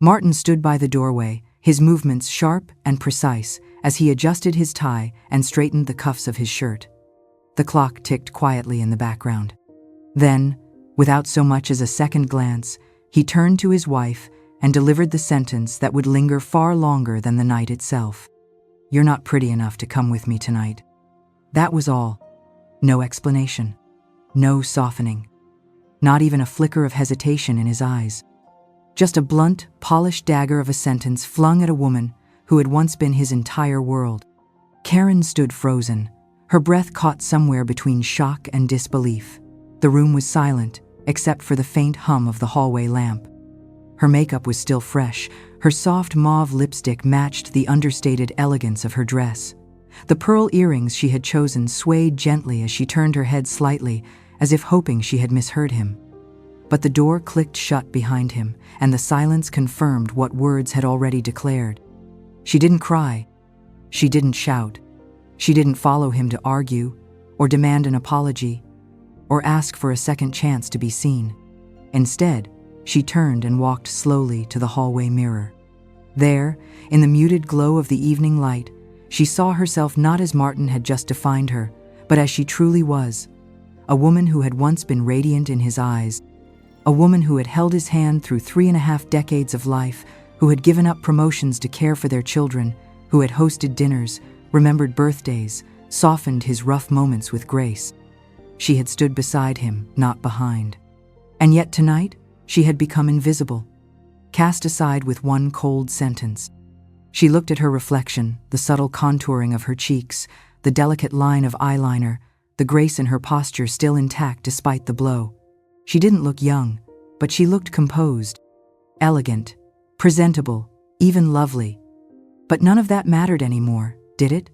Martin stood by the doorway, his movements sharp and precise as he adjusted his tie and straightened the cuffs of his shirt. The clock ticked quietly in the background. Then, without so much as a second glance, he turned to his wife and delivered the sentence that would linger far longer than the night itself. "You're not pretty enough to come with me tonight." That was all. No explanation. No softening. Not even a flicker of hesitation in his eyes. Just a blunt, polished dagger of a sentence flung at a woman who had once been his entire world. Karen stood frozen, her breath caught somewhere between shock and disbelief. The room was silent, except for the faint hum of the hallway lamp. Her makeup was still fresh, her soft mauve lipstick matched the understated elegance of her dress. The pearl earrings she had chosen swayed gently as she turned her head slightly, as if hoping she had misheard him. But the door clicked shut behind him, and the silence confirmed what words had already declared. She didn't cry. She didn't shout. She didn't follow him to argue, or demand an apology, or ask for a second chance to be seen. Instead, she turned and walked slowly to the hallway mirror. There, in the muted glow of the evening light, she saw herself not as Martin had just defined her, but as she truly was. A woman who had once been radiant in his eyes. A woman who had held his hand through 3.5 decades of life, who had given up promotions to care for their children, who had hosted dinners, remembered birthdays, softened his rough moments with grace. She had stood beside him, not behind. And yet tonight, she had become invisible, cast aside with one cold sentence. She looked at her reflection, the subtle contouring of her cheeks, the delicate line of eyeliner, the grace in her posture still intact despite the blow. She didn't look young, but she looked composed, elegant, presentable, even lovely. But none of that mattered anymore, did it?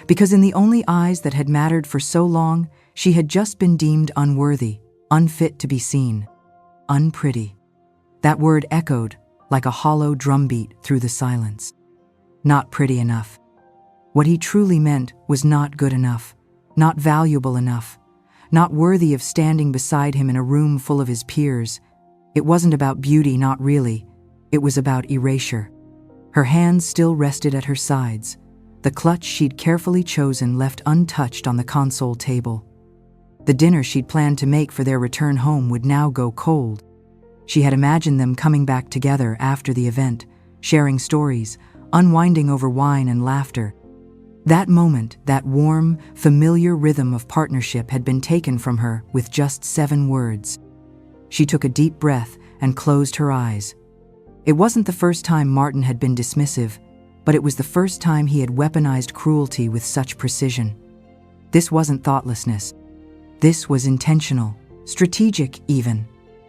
Because in the only eyes that had mattered for so long, she had just been deemed unworthy, unfit to be seen, unpretty. That word echoed like a hollow drumbeat through the silence. Not pretty enough. What he truly meant was not good enough, not valuable enough, not worthy of standing beside him in a room full of his peers. It wasn't about beauty, not really. It was about erasure. Her hands still rested at her sides, the clutch she'd carefully chosen left untouched on the console table. The dinner she'd planned to make for their return home would now go cold. She had imagined them coming back together after the event, sharing stories, unwinding over wine and laughter. That moment, that warm, familiar rhythm of partnership had been taken from her with just 7 words. She took a deep breath and closed her eyes. It wasn't the first time Martin had been dismissive, but it was the first time he had weaponized cruelty with such precision. This wasn't thoughtlessness. This was intentional, strategic even,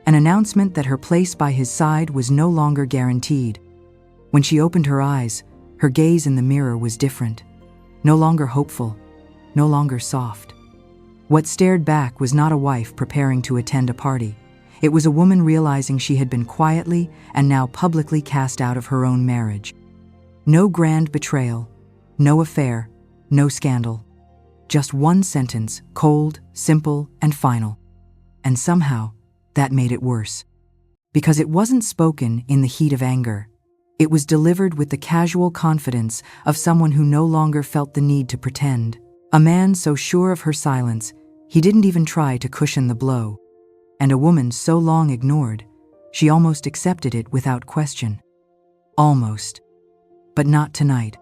an announcement that her place by his side was no longer guaranteed. When she opened her eyes, her gaze in the mirror was different. No longer hopeful, no longer soft. What stared back was not a wife preparing to attend a party. It was a woman realizing she had been quietly and now publicly cast out of her own marriage. No grand betrayal, no affair, no scandal. Just one sentence, cold, simple, and final. And somehow, that made it worse. Because it wasn't spoken in the heat of anger. It was delivered with the casual confidence of someone who no longer felt the need to pretend. A man so sure of her silence, he didn't even try to cushion the blow. And a woman so long ignored, she almost accepted it without question. Almost. But not tonight.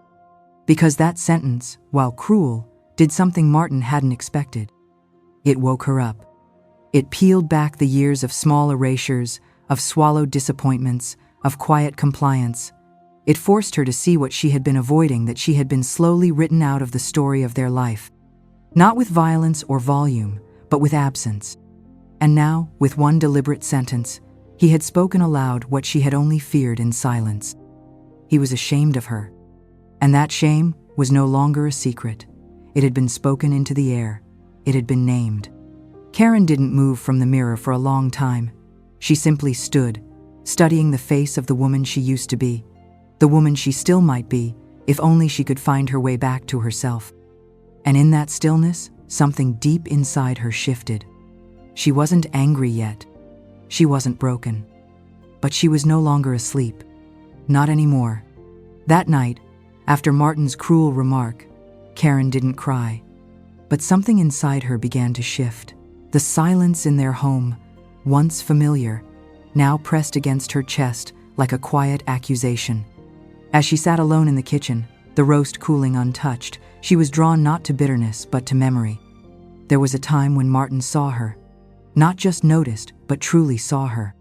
Because that sentence, while cruel, did something Martin hadn't expected. It woke her up. It peeled back the years of small erasures, of swallowed disappointments, of quiet compliance. It forced her to see what she had been avoiding, that she had been slowly written out of the story of their life. Not with violence or volume, but with absence. And now, with one deliberate sentence, he had spoken aloud what she had only feared in silence. He was ashamed of her. And that shame was no longer a secret. It had been spoken into the air. It had been named. Karen didn't move from the mirror for a long time. She simply stood, studying the face of the woman she used to be, the woman she still might be, if only she could find her way back to herself. And in that stillness, something deep inside her shifted. She wasn't angry yet. She wasn't broken. But she was no longer asleep. not anymore. That night, after Martin's cruel remark, Karen didn't cry. But something inside her began to shift. The silence in their home, once familiar, now pressed against her chest like a quiet accusation. As she sat alone in the kitchen, the roast cooling untouched, she was drawn not to bitterness but to memory. There was a time when Martin saw her. Not just noticed, but truly saw her.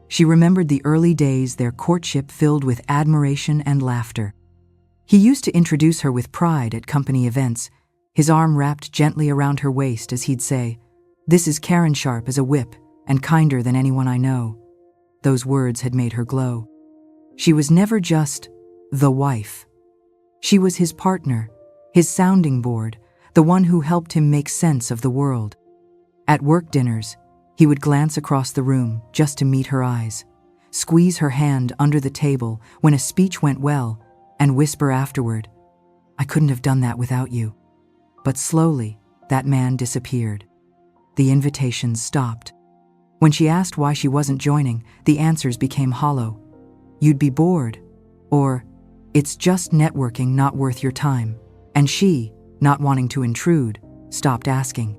She remembered the early days, their courtship filled with admiration and laughter. He used to introduce her with pride at company events, his arm wrapped gently around her waist as he'd say, "This is Karen, sharp as a whip and kinder than anyone I know." Those words had made her glow. She was never just the wife. She was his partner, his sounding board, the one who helped him make sense of the world. At work dinners, he would glance across the room just to meet her eyes, squeeze her hand under the table when a speech went well, and whisper afterward, "I couldn't have done that without you." But slowly, that man disappeared. The invitations stopped. When she asked why she wasn't joining, the answers became hollow. "You'd be bored," or "It's just networking, not worth your time." And she, not wanting to intrude, stopped asking.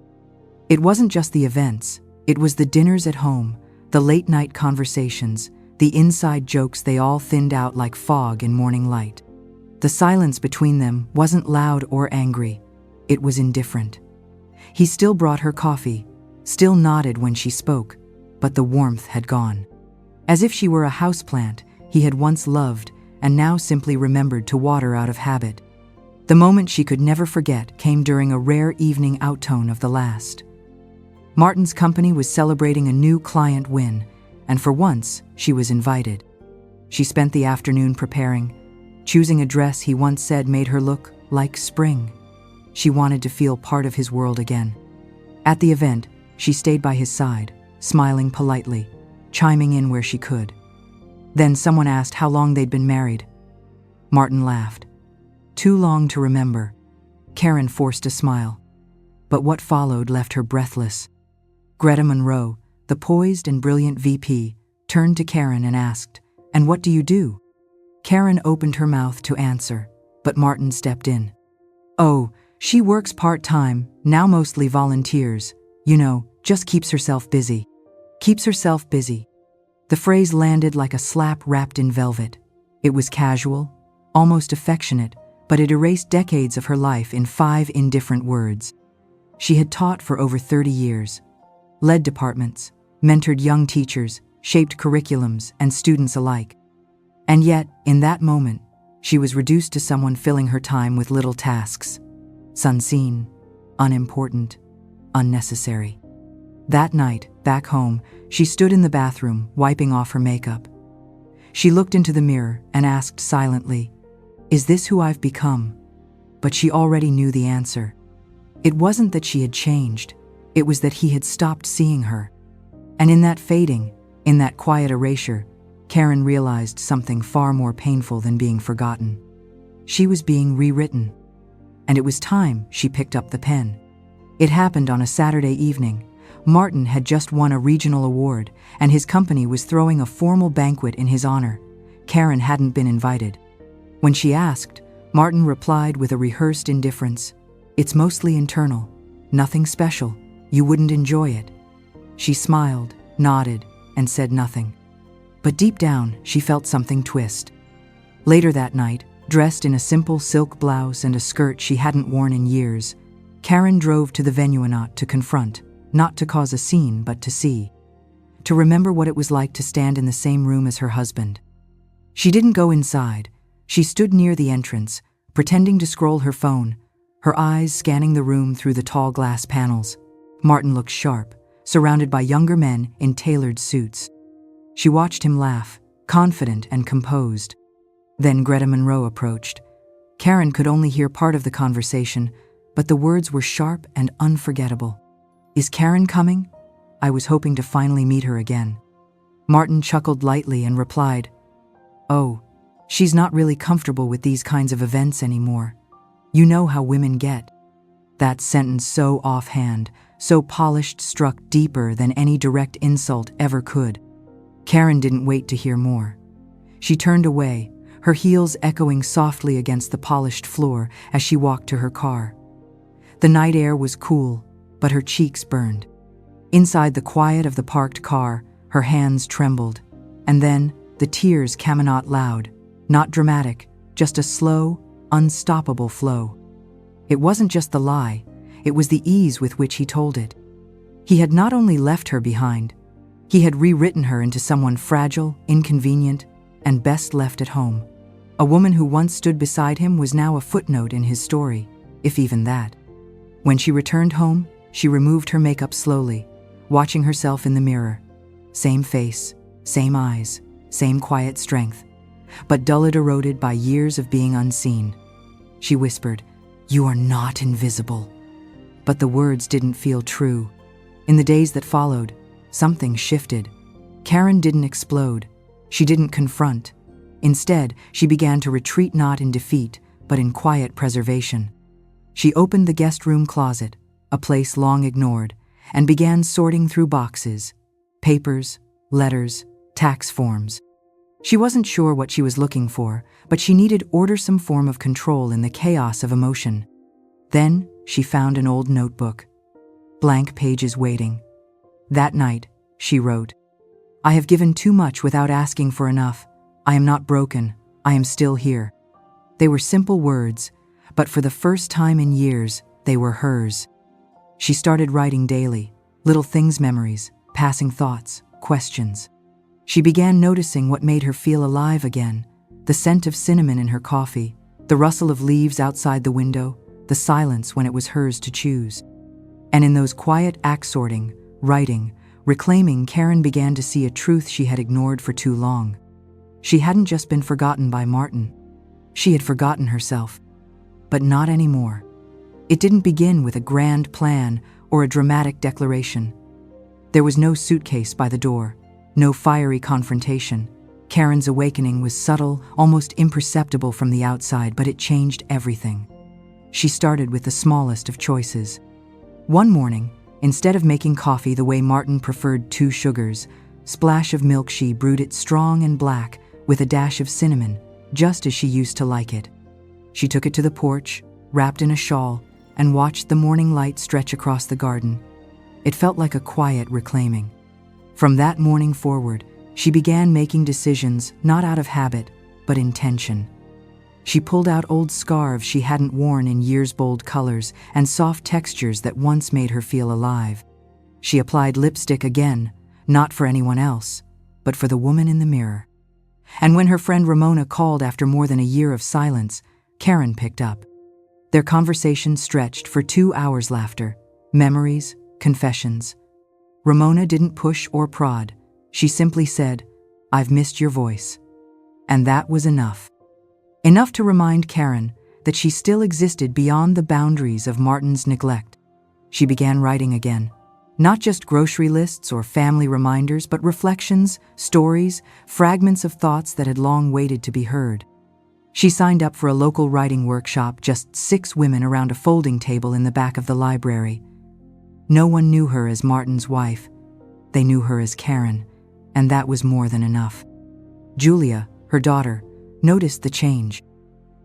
It wasn't just the events, it was the dinners at home, the late-night conversations, the inside jokes. They all thinned out like fog in morning light. The silence between them wasn't loud or angry, it was indifferent. He still brought her coffee, still nodded when she spoke, but the warmth had gone. As if she were a houseplant he had once loved and now simply remembered to water out of habit. The moment she could never forget came during a rare evening outtone of the last. Martin's company was celebrating a new client win, and for once, she was invited. She spent the afternoon preparing, choosing a dress he once said made her look like spring. She wanted to feel part of his world again. At the event, she stayed by his side, smiling politely, chiming in where she could. Then someone asked how long they'd been married. Martin laughed. "Too long to remember." Karen forced a smile. But what followed left her breathless. Greta Monroe, the poised and brilliant VP, turned to Karen and asked, "And what do you do?" Karen opened her mouth to answer, but Martin stepped in. "Oh, she works part-time, now mostly volunteers. Just keeps herself busy." Keeps herself busy. The phrase landed like a slap wrapped in velvet. It was casual, almost affectionate, but it erased decades of her life in 5 indifferent words. She had taught for over 30 years, led departments, mentored young teachers, shaped curriculums and students alike. And yet, in that moment, she was reduced to someone filling her time with little tasks. Unseen, unimportant, unnecessary. That night, back home, she stood in the bathroom, wiping off her makeup. She looked into the mirror and asked silently, "Is this who I've become?" But she already knew the answer. It wasn't that she had changed, it was that he had stopped seeing her. And in that fading, in that quiet erasure, Karen realized something far more painful than being forgotten. She was being rewritten. And it was time she picked up the pen. It happened on a Saturday evening. Martin had just won a regional award, and his company was throwing a formal banquet in his honor. Karen hadn't been invited. When she asked, Martin replied with a rehearsed indifference, "It's mostly internal. Nothing special. You wouldn't enjoy it." She smiled, nodded, and said nothing. But deep down, she felt something twist. Later that night, dressed in a simple silk blouse and a skirt she hadn't worn in years, Karen drove to the venue not to confront, not to cause a scene, but to see. To remember what it was like to stand in the same room as her husband. She didn't go inside. She stood near the entrance, pretending to scroll her phone, her eyes scanning the room through the tall glass panels. Martin looked sharp, surrounded by younger men in tailored suits. She watched him laugh, confident and composed. Then Greta Monroe approached. Karen could only hear part of the conversation, but the words were sharp and unforgettable. "Is Karen coming? I was hoping to finally meet her again." Martin chuckled lightly and replied, "Oh, she's not really comfortable with these kinds of events anymore. You know how women get." That sentence, so offhand, so polished, struck deeper than any direct insult ever could. Karen didn't wait to hear more. She turned away, her heels echoing softly against the polished floor as she walked to her car. The night air was cool, but her cheeks burned. Inside the quiet of the parked car, her hands trembled, and then the tears came out loud, not dramatic, just a slow, unstoppable flow. It wasn't just the lie, it was the ease with which he told it. He had not only left her behind, he had rewritten her into someone fragile, inconvenient, and best left at home. A woman who once stood beside him was now a footnote in his story, if even that. When she returned home, she removed her makeup slowly, watching herself in the mirror. Same face, same eyes, same quiet strength, but dulled, eroded by years of being unseen. She whispered, "You are not invisible." But the words didn't feel true. In the days that followed, something shifted. Karen didn't explode. She didn't confront. Instead, she began to retreat, not in defeat, but in quiet preservation. She opened the guest room closet, a place long ignored, and began sorting through boxes, papers, letters, tax forms. She wasn't sure what she was looking for, but she needed some form of control in the chaos of emotion. Then she found an old notebook. Blank pages waiting. That night, she wrote, "I have given too much without asking for enough. I am not broken. I am still here." They were simple words, but for the first time in years, they were hers. She started writing daily, little things, memories, passing thoughts, questions. She began noticing what made her feel alive again: the scent of cinnamon in her coffee, the rustle of leaves outside the window, the silence when it was hers to choose. And in those quiet acts, sorting, writing, reclaiming, Karen began to see a truth she had ignored for too long. She hadn't just been forgotten by Martin. She had forgotten herself. But not anymore. It didn't begin with a grand plan or a dramatic declaration. There was no suitcase by the door, no fiery confrontation. Karen's awakening was subtle, almost imperceptible from the outside, but it changed everything. She started with the smallest of choices. One morning, instead of making coffee the way Martin preferred, 2 sugars, splash of milk, she brewed it strong and black with a dash of cinnamon, just as she used to like it. She took it to the porch, wrapped in a shawl, and watched the morning light stretch across the garden. It felt like a quiet reclaiming. From that morning forward, she began making decisions not out of habit, but intention. She pulled out old scarves she hadn't worn in years, bold colors and soft textures that once made her feel alive. She applied lipstick again, not for anyone else, but for the woman in the mirror. And when her friend Ramona called after more than a year of silence, Karen picked up. Their conversation stretched for 2 hours, laughter, memories, confessions. Ramona didn't push or prod. She simply said, "I've missed your voice." And that was enough. Enough to remind Karen that she still existed beyond the boundaries of Martin's neglect. She began writing again. Not just grocery lists or family reminders, but reflections, stories, fragments of thoughts that had long waited to be heard. She signed up for a local writing workshop, just 6 women around a folding table in the back of the library. No one knew her as Martin's wife. They knew her as Karen, and that was more than enough. Julia, her daughter, noticed the change.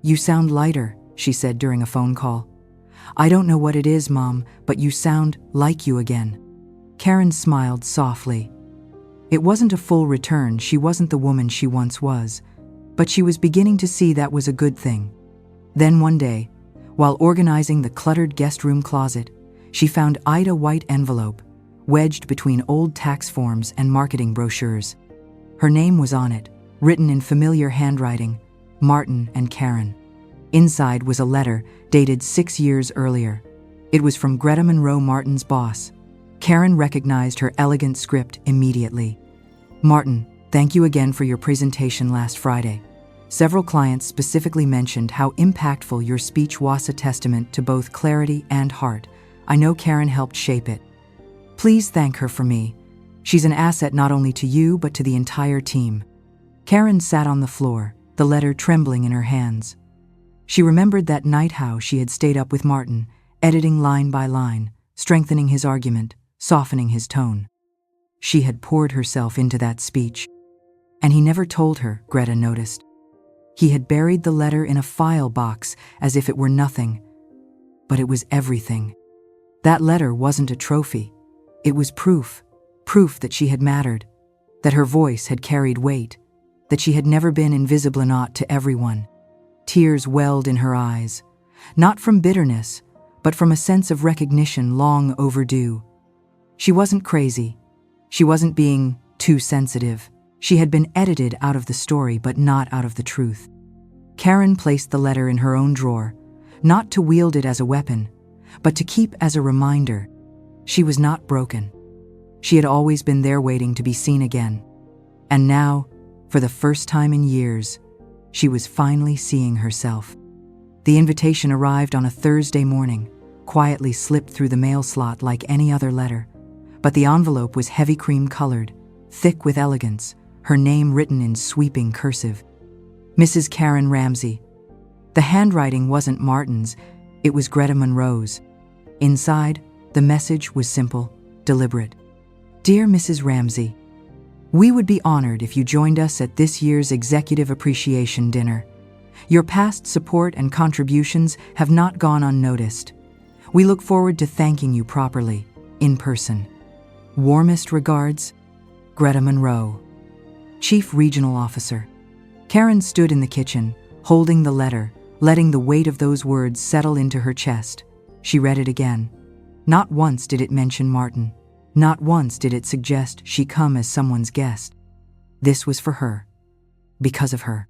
"You sound lighter," she said during a phone call. "I don't know what it is, Mom, but you sound like you again." Karen smiled softly. It wasn't a full return. She wasn't the woman she once was, but she was beginning to see that was a good thing. Then one day, while organizing the cluttered guest room closet, she found Ida white envelope, wedged between old tax forms and marketing brochures. Her name was on it, written in familiar handwriting, Martin and Karen. Inside was a letter dated 6 years earlier. It was from Greta Monroe, Martin's boss. Karen recognized her elegant script immediately. "Martin, thank you again for your presentation last Friday. Several clients specifically mentioned how impactful your speech was, a testament to both clarity and heart. I know Karen helped shape it. Please thank her for me. She's an asset not only to you, but to the entire team." Karen sat on the floor, the letter trembling in her hands. She remembered that night, how she had stayed up with Martin, editing line by line, strengthening his argument, softening his tone. She had poured herself into that speech. And he never told her, Greta noticed. He had buried the letter in a file box as if it were nothing. But it was everything. That letter wasn't a trophy. It was proof. Proof that she had mattered. That her voice had carried weight. That she had never been invisible enough to everyone. Tears welled in her eyes. Not from bitterness, but from a sense of recognition long overdue. She wasn't crazy. She wasn't being too sensitive. She had been edited out of the story, but not out of the truth. Karen placed the letter in her own drawer, not to wield it as a weapon, but to keep as a reminder. She was not broken. She had always been there waiting to be seen again. And now, for the first time in years, she was finally seeing herself. The invitation arrived on a Thursday morning, quietly slipped through the mail slot like any other letter, but the envelope was heavy cream-colored, thick with elegance, her name written in sweeping cursive. Mrs. Karen Ramsey. The handwriting wasn't Martin's, it was Greta Monroe's. Inside, the message was simple, deliberate. Dear Mrs. Ramsey, we would be honored if you joined us at this year's Executive Appreciation Dinner. Your past support and contributions have not gone unnoticed. We look forward to thanking you properly, in person. Warmest regards, Greta Monroe, Chief Regional Officer. Karen stood in the kitchen, holding the letter, letting the weight of those words settle into her chest. She read it again. Not once did it mention Martin. Not once did it suggest she come as someone's guest. This was for her. Because of her.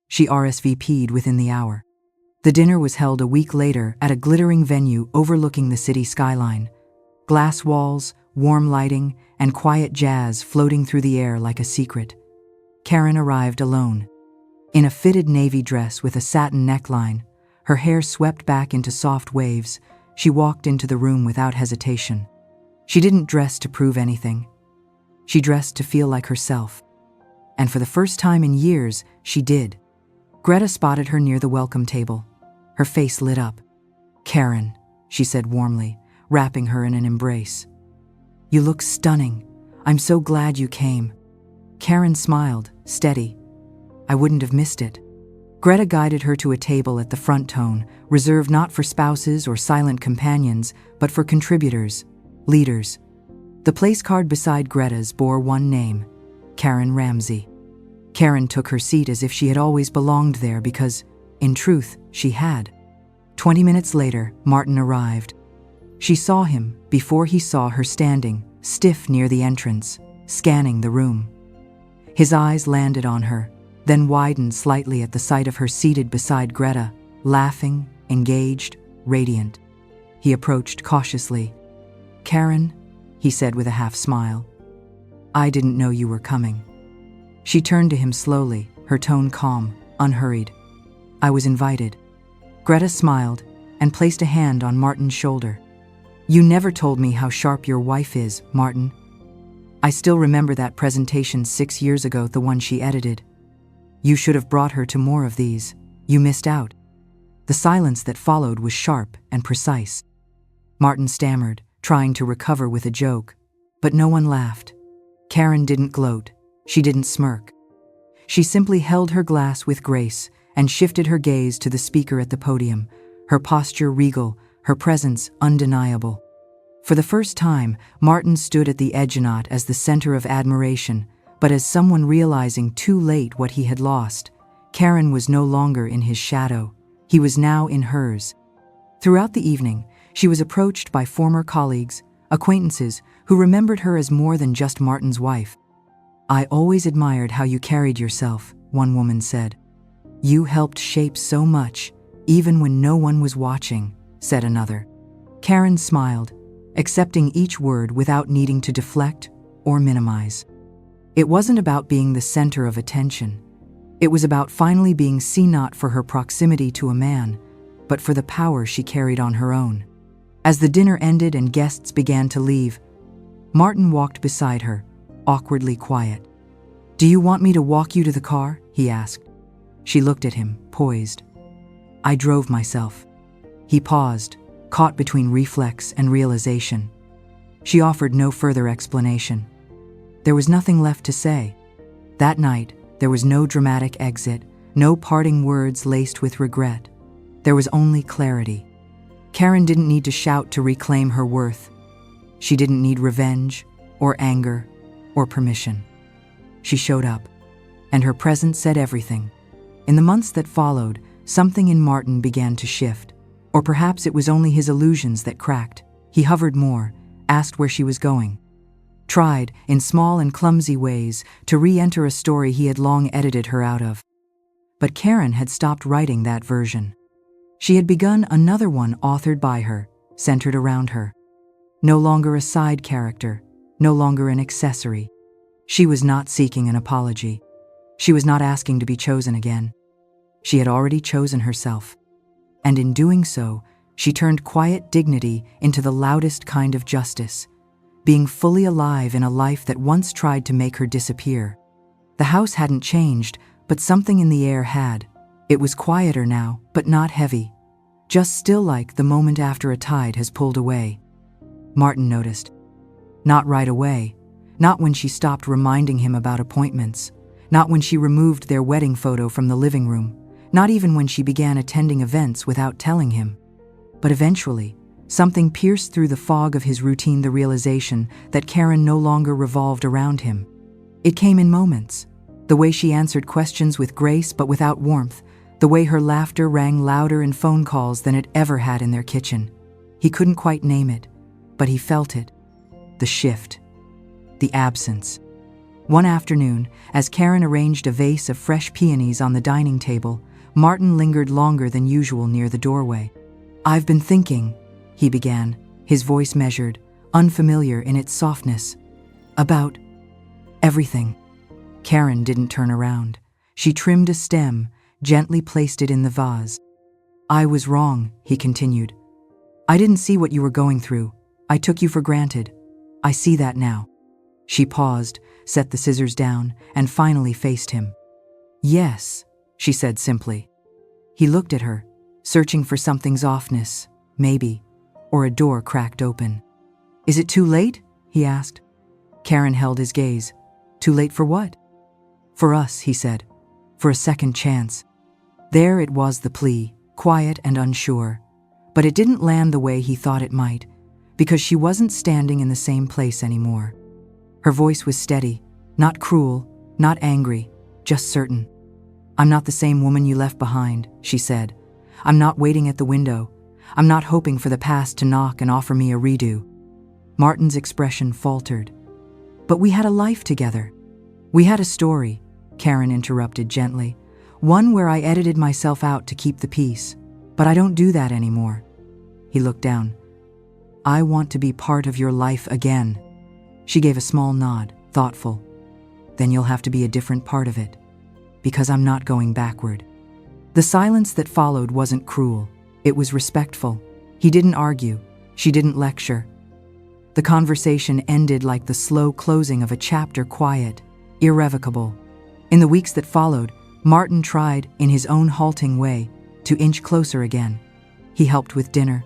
She RSVP'd within the hour. The dinner was held a week later at a glittering venue overlooking the city skyline. Glass walls, warm lighting, and quiet jazz floating through the air like a secret. Karen arrived alone. In a fitted navy dress with a satin neckline, her hair swept back into soft waves, she walked into the room without hesitation. She didn't dress to prove anything. She dressed to feel like herself. And for the first time in years, she did. Greta spotted her near the welcome table. Her face lit up. Karen, she said warmly, wrapping her in an embrace. You look stunning. I'm so glad you came. Karen smiled, steady. I wouldn't have missed it. Greta guided her to a table at the front tone, reserved not for spouses or silent companions, but for contributors, leaders. The place card beside Greta's bore one name, Karen Ramsey. Karen took her seat as if she had always belonged there because, in truth, she had. 20 minutes later, Martin arrived. She saw him before he saw her standing, stiff near the entrance, scanning the room. His eyes landed on her, then widened slightly at the sight of her seated beside Greta, laughing, engaged, radiant. He approached cautiously. Karen, he said with a half smile. I didn't know you were coming. She turned to him slowly, her tone calm, unhurried. I was invited. Greta smiled and placed a hand on Martin's shoulder. You never told me how sharp your wife is, Martin. I still remember that presentation 6 years ago, the one she edited. You should have brought her to more of these. You missed out. The silence that followed was sharp and precise. Martin stammered, trying to recover with a joke, but no one laughed. Karen didn't gloat. She didn't smirk. She simply held her glass with grace and shifted her gaze to the speaker at the podium, her posture regal, her presence undeniable. For the first time, Martin stood at the edge, not as the center of admiration, but as someone realizing too late what he had lost. Karen was no longer in his shadow. He was now in hers. Throughout the evening, she was approached by former colleagues, acquaintances who remembered her as more than just Martin's wife. I always admired how you carried yourself, one woman said. You helped shape so much, even when no one was watching, said another. Karen smiled, accepting each word without needing to deflect or minimize. It wasn't about being the center of attention. It was about finally being seen not for her proximity to a man, but for the power she carried on her own. As the dinner ended and guests began to leave, Martin walked beside her, awkwardly quiet. Do you want me to walk you to the car? He asked. She looked at him, poised. I drove myself. He paused, caught between reflex and realization. She offered no further explanation. There was nothing left to say. That night, there was no dramatic exit, no parting words laced with regret. There was only clarity. Karen didn't need to shout to reclaim her worth. She didn't need revenge, or anger, or permission. She showed up, and her presence said everything. In the months that followed, something in Martin began to shift. Or perhaps it was only his illusions that cracked. He hovered more, asked where she was going. Tried, in small and clumsy ways, to re-enter a story he had long edited her out of. But Karen had stopped writing that version. She had begun another one authored by her, centered around her. No longer a side character, no longer an accessory. She was not seeking an apology. She was not asking to be chosen again. She had already chosen herself. And in doing so, she turned quiet dignity into the loudest kind of justice, being fully alive in a life that once tried to make her disappear. The house hadn't changed, but something in the air had. It was quieter now, but not heavy. Just still, like the moment after a tide has pulled away. Martin noticed. Not right away. Not when she stopped reminding him about appointments. Not when she removed their wedding photo from the living room. Not even when she began attending events without telling him. But eventually, something pierced through the fog of his routine, the realization that Karen no longer revolved around him. It came in moments. The way she answered questions with grace but without warmth. The way her laughter rang louder in phone calls than it ever had in their kitchen. He couldn't quite name it, but he felt it. The shift. The absence. One afternoon, as Karen arranged a vase of fresh peonies on the dining table, Martin lingered longer than usual near the doorway. "I've been thinking," he began, his voice measured, unfamiliar in its softness. "About everything." Karen didn't turn around. She trimmed a stem, gently placed it in the vase. "I was wrong," he continued. "I didn't see what you were going through. I took you for granted. I see that now." She paused, set the scissors down, and finally faced him. "Yes," she said simply. He looked at her, searching for something's offness, maybe, or a door cracked open. "Is it too late?" he asked. Karen held his gaze. "Too late for what?" "For us," he said. "For a second chance." There it was, the plea, quiet and unsure. But it didn't land the way he thought it might, because she wasn't standing in the same place anymore. Her voice was steady, not cruel, not angry, just certain. "I'm not the same woman you left behind," she said. "I'm not waiting at the window. I'm not hoping for the past to knock and offer me a redo." Martin's expression faltered. "But we had a life together. We had a story," Karen interrupted gently. "One where I edited myself out to keep the peace. But I don't do that anymore." He looked down. "I want to be part of your life again." She gave a small nod, thoughtful. "Then you'll have to be a different part of it. Because I'm not going backward." The silence that followed wasn't cruel. It was respectful. He didn't argue. She didn't lecture. The conversation ended like the slow closing of a chapter, quiet, irrevocable. In the weeks that followed, Martin tried, in his own halting way, to inch closer again. He helped with dinner.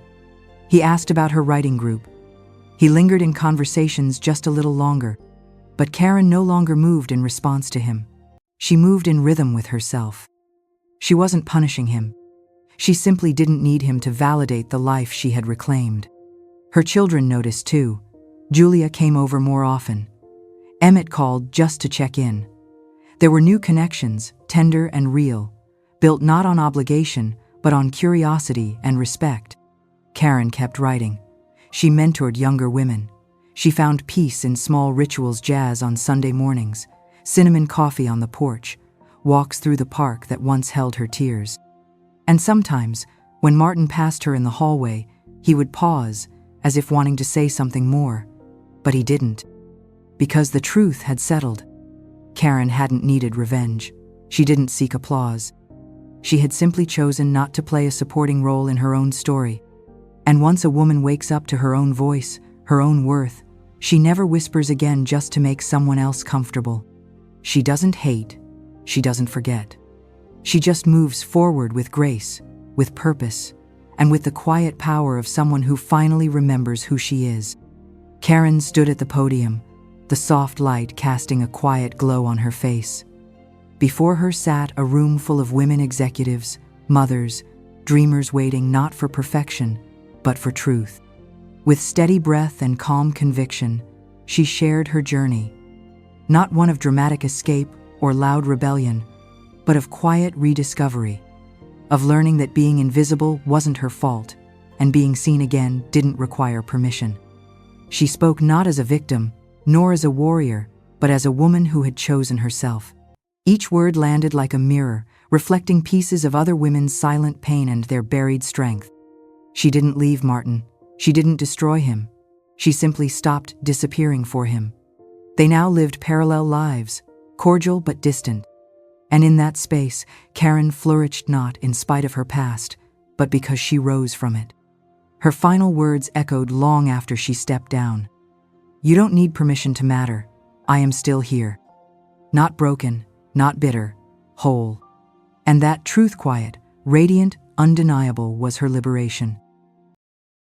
He asked about her writing group. He lingered in conversations just a little longer. But Karen no longer moved in response to him. She moved in rhythm with herself. She wasn't punishing him. She simply didn't need him to validate the life she had reclaimed. Her children noticed too. Julia came over more often. Emmett called just to check in. There were new connections, tender and real, built not on obligation, but on curiosity and respect. Karen kept writing. She mentored younger women. She found peace in small rituals, jazz on Sunday mornings, cinnamon coffee on the porch, walks through the park that once held her tears. And sometimes, when Martin passed her in the hallway, he would pause, as if wanting to say something more. But he didn't. Because the truth had settled. Karen hadn't needed revenge. She didn't seek applause. She had simply chosen not to play a supporting role in her own story. And once a woman wakes up to her own voice, her own worth, she never whispers again just to make someone else comfortable. She doesn't hate. She doesn't forget. She just moves forward with grace, with purpose, and with the quiet power of someone who finally remembers who she is. Karen stood at the podium, the soft light casting a quiet glow on her face. Before her sat a room full of women executives, mothers, dreamers waiting not for perfection, but for truth. With steady breath and calm conviction, she shared her journey, not one of dramatic escape or loud rebellion, but of quiet rediscovery, of learning that being invisible wasn't her fault, and being seen again didn't require permission. She spoke not as a victim, nor as a warrior, but as a woman who had chosen herself. Each word landed like a mirror, reflecting pieces of other women's silent pain and their buried strength. She didn't leave Martin. She didn't destroy him. She simply stopped disappearing for him. They now lived parallel lives, cordial but distant. And in that space, Karen flourished not in spite of her past, but because she rose from it. Her final words echoed long after she stepped down. "You don't need permission to matter. I am still here. Not broken, not bitter, whole." And that truth, quiet, radiant, undeniable, was her liberation.